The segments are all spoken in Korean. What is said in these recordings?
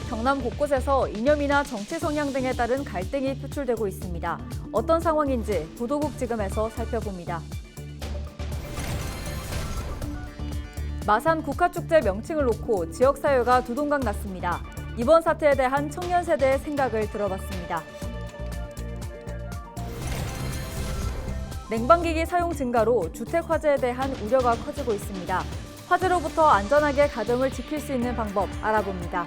경남 곳곳에서 이념이나 정치 성향 등에 따른 갈등이 표출되고 있습니다. 어떤 상황인지 보도국 지금에서 살펴봅니다. 마산 국화축제 명칭을 놓고 지역사회가 두동강 났습니다. 이번 사태에 대한 청년 세대의 생각을 들어봤습니다. 냉방기기 사용 증가로 주택 화재에 대한 우려가 커지고 있습니다. 화재로부터 안전하게 가정을 지킬 수 있는 방법 알아봅니다.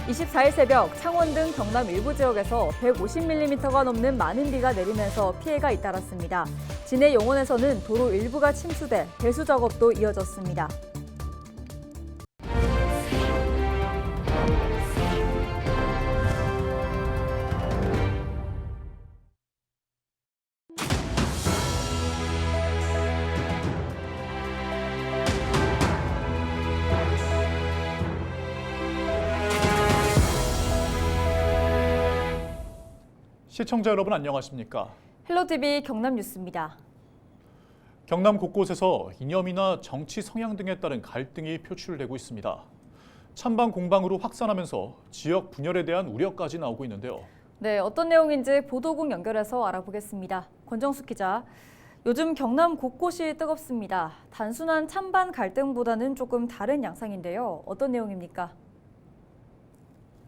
24일 새벽 창원 등 경남 일부 지역에서 150mm가 넘는 많은 비가 내리면서 피해가 잇따랐습니다. 진해 용원에서는 도로 일부가 침수돼 배수 작업도 이어졌습니다. 시청자 여러분 안녕하십니까? 헬로티비 경남 뉴스입니다. 경남 곳곳에서 이념이나 정치 성향 등에 따른 갈등이 표출되고 있습니다. 찬반 공방으로 확산하면서 지역 분열에 대한 우려까지 나오고 있는데요. 네, 어떤 내용인지 보도국 연결해서 알아보겠습니다. 권정숙 기자. 요즘 경남 곳곳이 뜨겁습니다. 단순한 찬반 갈등보다는 조금 다른 양상인데요. 어떤 내용입니까?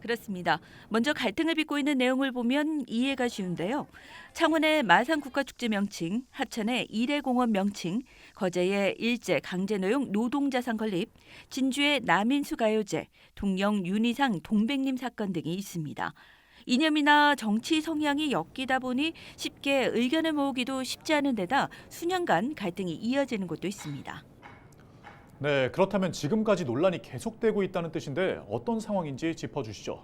그렇습니다. 먼저 갈등을 빚고 있는 내용을 보면 이해가 쉬운데요. 창원의 마산국가축제 명칭, 합천의 이래공원 명칭, 거제의 일제 강제노용 노동자상 건립, 진주의 남인수 가요제, 동영 윤희상 동백님 사건 등이 있습니다. 이념이나 정치 성향이 엮이다 보니 쉽게 의견을 모으기도 쉽지 않은 데다 수년간 갈등이 이어지는 곳도 있습니다. 네, 그렇다면 지금까지 논란이 계속되고 있다는 뜻인데 어떤 상황인지 짚어주시죠.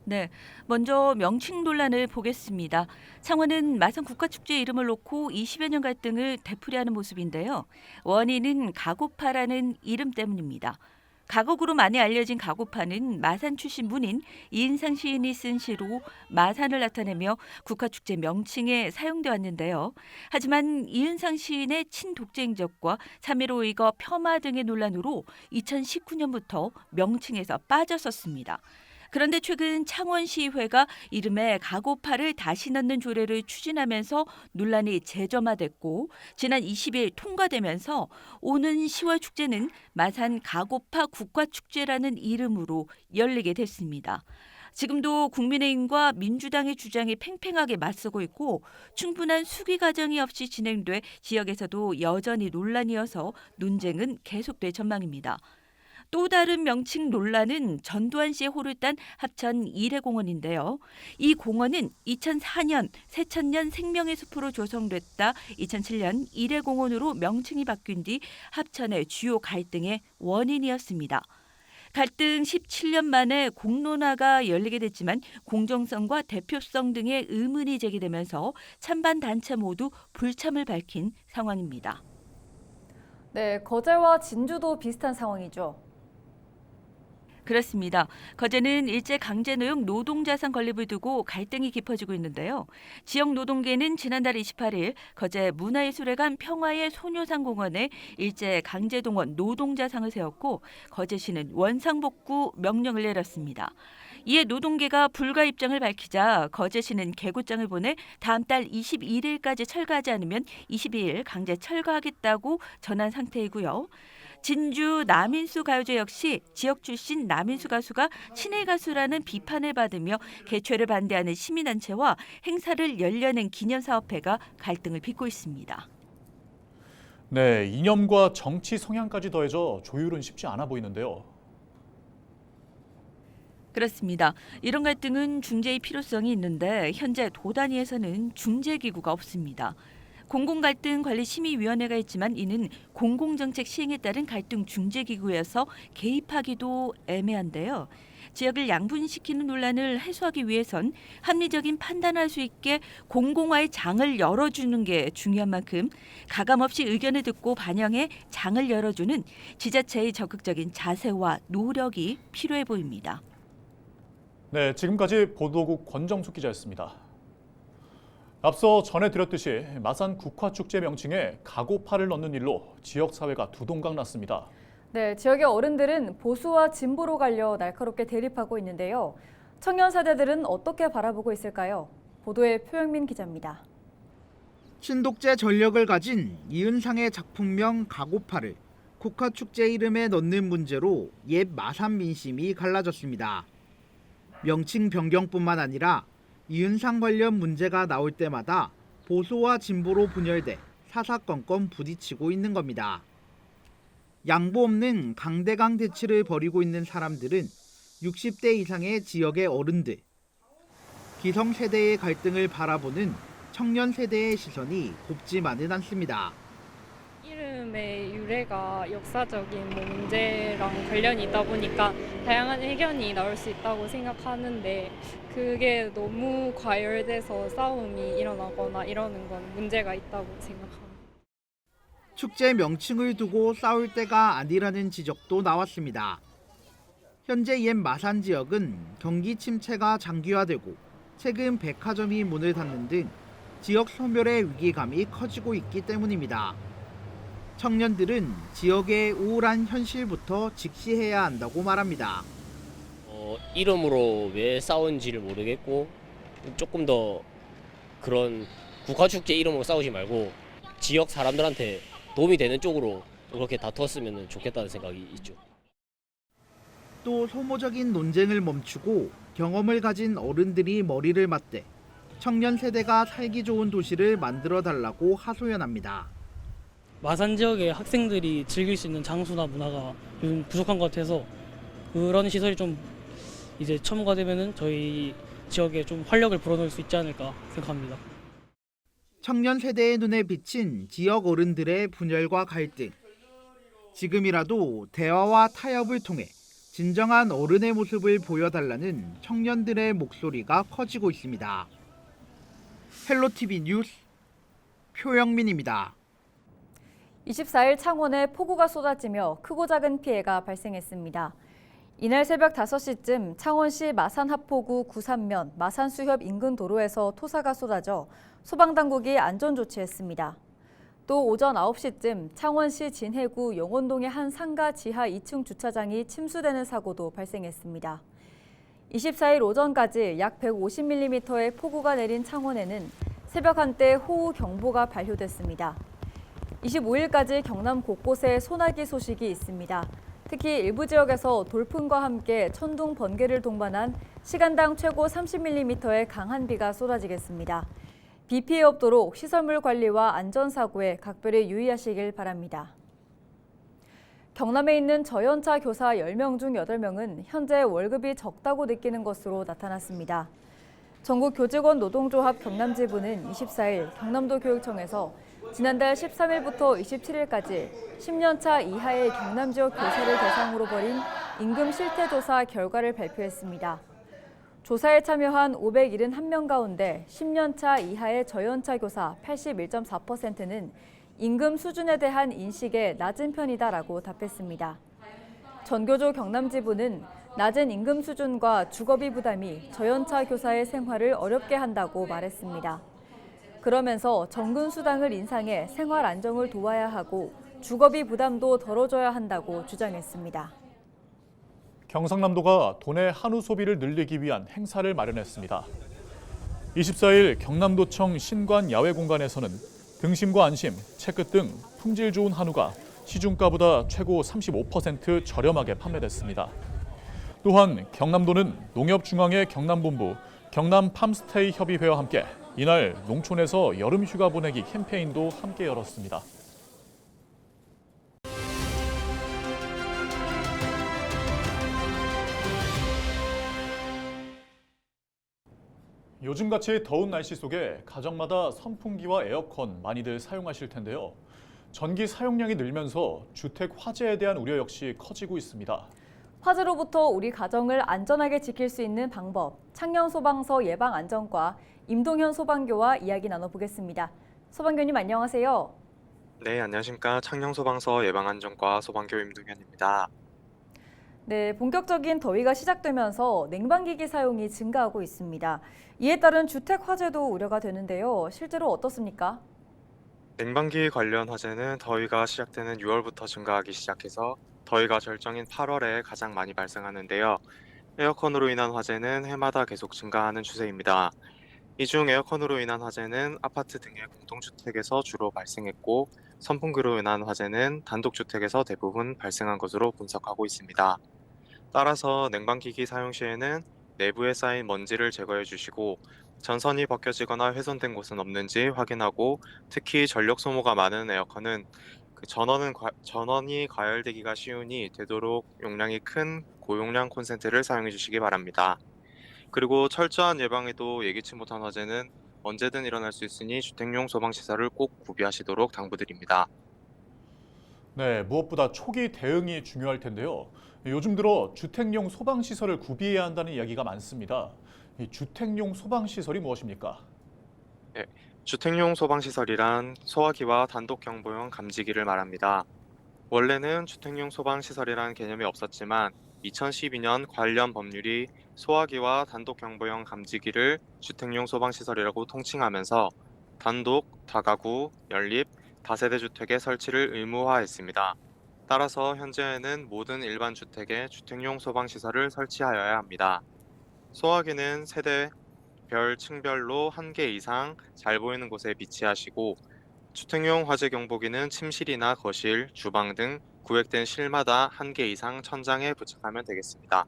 네, 먼저 명칭 논란을 보겠습니다. 창원은 마산 국가축제 이름을 놓고 20여 년 갈등을 되풀이하는 모습인데요. 원인은 가고파라는 이름 때문입니다. 가곡으로 많이 알려진 가고파는 마산 출신 문인 이은상 시인이 쓴 시로 마산을 나타내며 국가축제 명칭에 사용돼 왔는데요. 하지만 이은상 시인의 친독재 행적과 3.15 의거 폄하 등의 논란으로 2019년부터 명칭에서 빠졌었습니다. 그런데 최근 창원시의회가 이름에 가고파를 다시 넣는 조례를 추진하면서 논란이 재점화됐고 지난 20일 통과되면서 오는 10월 축제는 마산 가고파 국가축제라는 이름으로 열리게 됐습니다. 지금도 국민의힘과 민주당의 주장이 팽팽하게 맞서고 있고 충분한 수기 과정이 없이 진행돼 지역에서도 여전히 논란이어서 논쟁은 계속될 전망입니다. 또 다른 명칭 논란은 전두환 씨의 호를 딴 합천 이래공원인데요. 이 공원은 2004년 새천년 생명의 숲으로 조성됐다 2007년 이래공원으로 명칭이 바뀐 뒤 합천의 주요 갈등의 원인이었습니다. 갈등 17년 만에 공론화가 열리게 됐지만 공정성과 대표성 등의 의문이 제기되면서 찬반 단체 모두 불참을 밝힌 상황입니다. 네, 거제와 진주도 비슷한 상황이죠. 그렇습니다. 거제는 일제 강제노용 노동자상 건립을 두고 갈등이 깊어지고 있는데요. 지역 노동계는 지난달 28일 거제 문화예술회관 평화의 소녀상공원에 일제 강제동원 노동자상을 세웠고 거제시는 원상복구 명령을 내렸습니다. 이에 노동계가 불가 입장을 밝히자 거제시는 개고장을 보내 다음 달 21일까지 철거하지 않으면 22일 강제 철거하겠다고 전한 상태이고요. 진주 남인수 가요제 역시 지역 출신 남인수 가수가 친일 가수라는 비판을 받으며 개최를 반대하는 시민단체와 행사를 열려낸 기념사업회가 갈등을 빚고 있습니다. 네, 이념과 정치 성향까지 더해져 조율은 쉽지 않아 보이는데요. 그렇습니다. 이런 갈등은 중재의 필요성이 있는데 현재 도 단위에서는 중재기구가 없습니다. 공공갈등관리심의위원회가 있지만 이는 공공정책 시행에 따른 갈등 중재기구여서 개입하기도 애매한데요. 지역을 양분시키는 논란을 해소하기 위해선 합리적인 판단할 수 있게 공공화의 장을 열어주는 게 중요한 만큼 가감없이 의견을 듣고 반영해 장을 열어주는 지자체의 적극적인 자세와 노력이 필요해 보입니다. 네, 지금까지 보도국 권정숙 기자였습니다. 앞서 전해드렸듯이 마산 국화축제 명칭에 가고파를 넣는 일로 지역사회가 두동강 났습니다. 네, 지역의 어른들은 보수와 진보로 갈려 날카롭게 대립하고 있는데요. 청년 세대들은 어떻게 바라보고 있을까요? 보도에 표영민 기자입니다. 신독재 전력을 가진 이은상의 작품명 가고파를 국화축제 이름에 넣는 문제로 옛 마산 민심이 갈라졌습니다. 명칭 변경뿐만 아니라 이은상 관련 문제가 나올 때마다 보수와 진보로 분열돼 사사건건 부딪히고 있는 겁니다. 양보 없는 강대강 대치를 벌이고 있는 사람들은 60대 이상의 지역의 어른들, 기성세대의 갈등을 바라보는 청년 세대의 시선이 곱지만은 않습니다. 이름의 유래가 역사적인 문제랑 관련이 있다 보니까 다양한 의견이 나올 수 있다고 생각하는데 그게 너무 과열돼서 싸움이 일어나거나 이러는 건 문제가 있다고 생각합니다. 축제 명칭을 두고 싸울 때가 아니라는 지적도 나왔습니다. 현재 옛 마산 지역은 경기 침체가 장기화되고 최근 백화점이 문을 닫는 등 지역 소멸의 위기감이 커지고 있기 때문입니다. 청년들은 지역의 우울한 현실부터 직시해야 한다고 말합니다. 이름으로 왜 싸운지를 모르겠고 조금 더 그런 국화축제 이름으로 싸우지 말고 지역 사람들한테 도움이 되는 쪽으로 그렇게 다투었으면 좋겠다는 생각이 있죠. 또 소모적인 논쟁을 멈추고 경험을 가진 어른들이 머리를 맞대 청년 세대가 살기 좋은 도시를 만들어 달라고 하소연합니다. 마산 지역의 학생들이 즐길 수 있는 장소나 문화가 요즘 부족한 것 같아서 그런 시설이 좀 이제 첨가되면은 저희 지역에 좀 활력을 불어넣을 수 있지 않을까 생각합니다. 청년 세대의 눈에 비친 지역 어른들의 분열과 갈등. 지금이라도 대화와 타협을 통해 진정한 어른의 모습을 보여달라는 청년들의 목소리가 커지고 있습니다. 헬로티비 뉴스 표영민입니다. 24일 창원에 폭우가 쏟아지며 크고 작은 피해가 발생했습니다. 이날 새벽 5시쯤 창원시 마산하포구 구산면 마산수협 인근 도로에서 토사가 쏟아져 소방당국이 안전조치했습니다. 또 오전 9시쯤 창원시 진해구 영원동의 한 상가 지하 2층 주차장이 침수되는 사고도 발생했습니다. 24일 오전까지 약 150mm의 폭우가 내린 창원에는 새벽 한때 호우경보가 발효됐습니다. 25일까지 경남 곳곳에 소나기 소식이 있습니다. 특히 일부 지역에서 돌풍과 함께 천둥, 번개를 동반한 시간당 최고 30mm의 강한 비가 쏟아지겠습니다. 비 피해 없도록 시설물 관리와 안전사고에 각별히 유의하시길 바랍니다. 경남에 있는 저연차 교사 10명 중 8명은 현재 월급이 적다고 느끼는 것으로 나타났습니다. 전국교직원 노동조합 경남지부는 24일 경남도 교육청에서 지난달 13일부터 27일까지 10년차 이하의 경남 지역 교사를 대상으로 벌인 임금 실태조사 결과를 발표했습니다. 조사에 참여한 571명 가운데 10년차 이하의 저연차 교사 81.4%는 임금 수준에 대한 인식에 낮은 편이다라고 답했습니다. 전교조 경남지부는 낮은 임금 수준과 주거비 부담이 저연차 교사의 생활을 어렵게 한다고 말했습니다. 그러면서 정근 수당을 인상해 생활 안정을 도와야 하고 주거비 부담도 덜어줘야 한다고 주장했습니다. 경상남도가 도내 한우 소비를 늘리기 위한 행사를 마련했습니다. 24일 경남도청 신관 야외공간에서는 등심과 안심, 채끝 등 품질 좋은 한우가 시중가보다 최고 35% 저렴하게 판매됐습니다. 또한 경남도는 농협중앙회 경남본부, 경남팜스테이 협의회와 함께 이날 농촌에서 여름 휴가 보내기 캠페인도 함께 열었습니다. 요즘같이 더운 날씨 속에 가정마다 선풍기와 에어컨 많이들 사용하실 텐데요. 전기 사용량이 늘면서 주택 화재에 대한 우려 역시 커지고 있습니다. 화재로부터 우리 가정을 안전하게 지킬 수 있는 방법, 창녕소방서 예방안전과 임동현 소방교와 이야기 나눠보겠습니다. 소방교님 안녕하세요. 네, 안녕하십니까. 창녕소방서 예방안전과 소방교 임동현입니다. 네, 본격적인 더위가 시작되면서 냉방기기 사용이 증가하고 있습니다. 이에 따른 주택 화재도 우려가 되는데요. 실제로 어떻습니까? 냉방기 관련 화재는 더위가 시작되는 6월부터 증가하기 시작해서 더위가 절정인 8월에 가장 많이 발생하는데요. 에어컨으로 인한 화재는 해마다 계속 증가하는 추세입니다. 이 중 에어컨으로 인한 화재는 아파트 등의 공동주택에서 주로 발생했고, 선풍기로 인한 화재는 단독주택에서 대부분 발생한 것으로 분석하고 있습니다. 따라서 냉방기기 사용 시에는 내부에 쌓인 먼지를 제거해 주시고, 전선이 벗겨지거나 훼손된 곳은 없는지 확인하고, 특히 전력 소모가 많은 에어컨은 전원이 과열되기가 쉬우니 되도록 용량이 큰 고용량 콘센트를 사용해 주시기 바랍니다. 그리고 철저한 예방에도 예기치 못한 화재는 언제든 일어날 수 있으니 주택용 소방시설을 꼭 구비하시도록 당부드립니다. 네, 무엇보다 초기 대응이 중요할 텐데요. 요즘 들어 주택용 소방시설을 구비해야 한다는 이야기가 많습니다. 이 주택용 소방시설이 무엇입니까? 주택용 소방시설이란 소화기와 단독경보용 감지기를 말합니다. 원래는 주택용 소방시설이란 개념이 없었지만 2012년 관련 법률이 소화기와 단독경보용 감지기를 주택용 소방시설이라고 통칭하면서 단독, 다가구, 연립, 다세대 주택의 설치를 의무화했습니다. 따라서 현재에는 모든 일반 주택에 주택용 소방시설을 설치하여야 합니다. 소화기는 세대별, 층별로 1개 이상 잘 보이는 곳에 비치하시고, 주택용 화재 경보기는 침실이나 거실, 주방 등 구획된 실마다 1개 이상 천장에 부착하면 되겠습니다.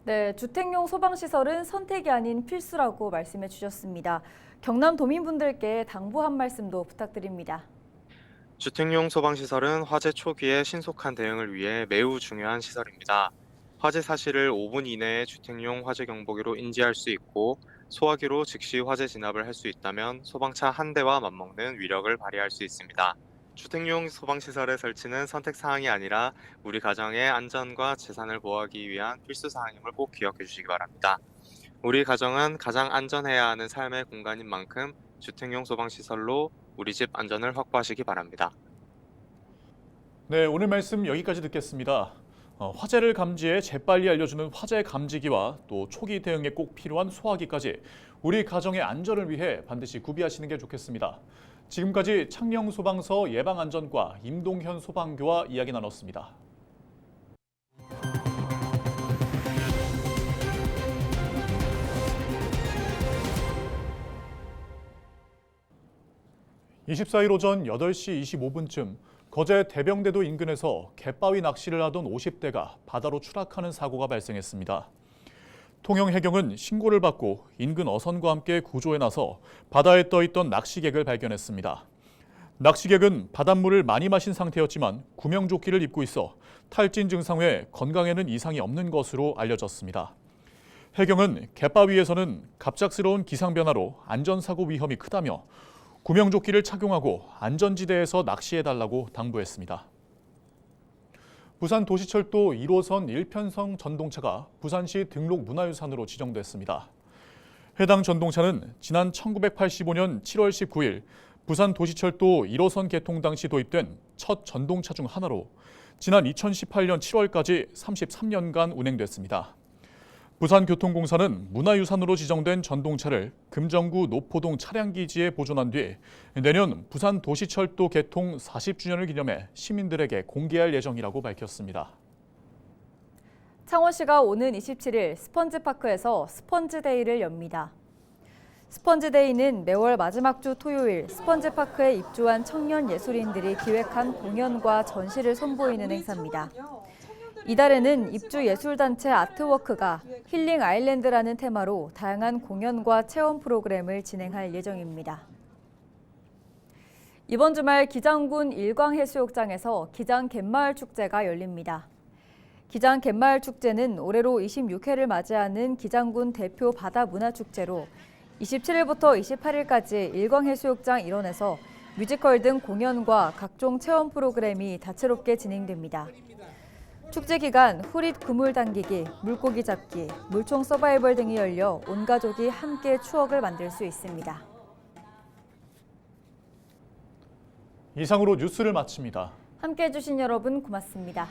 네, 주택용 소방시설은 선택이 아닌 필수라고 말씀해 주셨습니다. 경남 도민분들께 당부 한 말씀도 부탁드립니다. 주택용 소방시설은 화재 초기에 신속한 대응을 위해 매우 중요한 시설입니다. 화재 사실을 5분 이내에 주택용 화재 경보기로 인지할 수 있고, 소화기로 즉시 화재 진압을 할 수 있다면 소방차 한 대와 맞먹는 위력을 발휘할 수 있습니다. 주택용 소방시설의 설치는 선택사항이 아니라 우리 가정의 안전과 재산을 보호하기 위한 필수사항임을 꼭 기억해 주시기 바랍니다. 우리 가정은 가장 안전해야 하는 삶의 공간인 만큼 주택용 소방시설로 우리 집 안전을 확보하시기 바랍니다. 네, 오늘 말씀 여기까지 듣겠습니다. 화재를 감지해 재빨리 알려주는 화재 감지기와 또 초기 대응에 꼭 필요한 소화기까지 우리 가정의 안전을 위해 반드시 구비하시는 게 좋겠습니다. 지금까지 창녕소방서 예방안전과 임동현 소방교와 이야기 나눴습니다. (24일) 오전 8시 25분쯤 거제 대병대도 인근에서 갯바위 낚시를 하던 50대가 바다로 추락하는 사고가 발생했습니다. 통영해경은 신고를 받고 인근 어선과 함께 구조에 나서 바다에 떠있던 낚시객을 발견했습니다. 낚시객은 바닷물을 많이 마신 상태였지만 구명조끼를 입고 있어 탈진 증상 외 건강에는 이상이 없는 것으로 알려졌습니다. 해경은 갯바위에서는 갑작스러운 기상 변화로 안전사고 위험이 크다며 구명조끼를 착용하고 안전지대에서 낚시해달라고 당부했습니다. 부산도시철도 1호선 1편성 전동차가 부산시 등록 문화유산으로 지정됐습니다. 해당 전동차는 지난 1985년 7월 19일 부산도시철도 1호선 개통 당시 도입된 첫 전동차 중 하나로 지난 2018년 7월까지 33년간 운행됐습니다. 부산교통공사는 문화유산으로 지정된 전동차를 금정구 노포동 차량기지에 보존한 뒤 내년 부산도시철도 개통 40주년을 기념해 시민들에게 공개할 예정이라고 밝혔습니다. 창원시가 오는 27일 스펀지파크에서 스펀지데이를 엽니다. 스펀지데이는 매월 마지막 주 토요일 스펀지파크에 입주한 청년 예술인들이 기획한 공연과 전시를 선보이는 행사입니다. 이달에는 입주 예술단체 아트워크가 힐링 아일랜드라는 테마로 다양한 공연과 체험 프로그램을 진행할 예정입니다. 이번 주말 기장군 일광해수욕장에서 기장 갯마을 축제가 열립니다. 기장 갯마을 축제는 올해로 26회를 맞이하는 기장군 대표 바다문화축제로 27일부터 28일까지 일광해수욕장 일원에서 뮤지컬 등 공연과 각종 체험 프로그램이 다채롭게 진행됩니다. 축제 기간 후릿 그물 당기기, 물고기 잡기, 물총 서바이벌 등이 열려 온 가족이 함께 추억을 만들 수 있습니다. 이상으로 뉴스를 마칩니다. 함께해 주신 여러분 고맙습니다.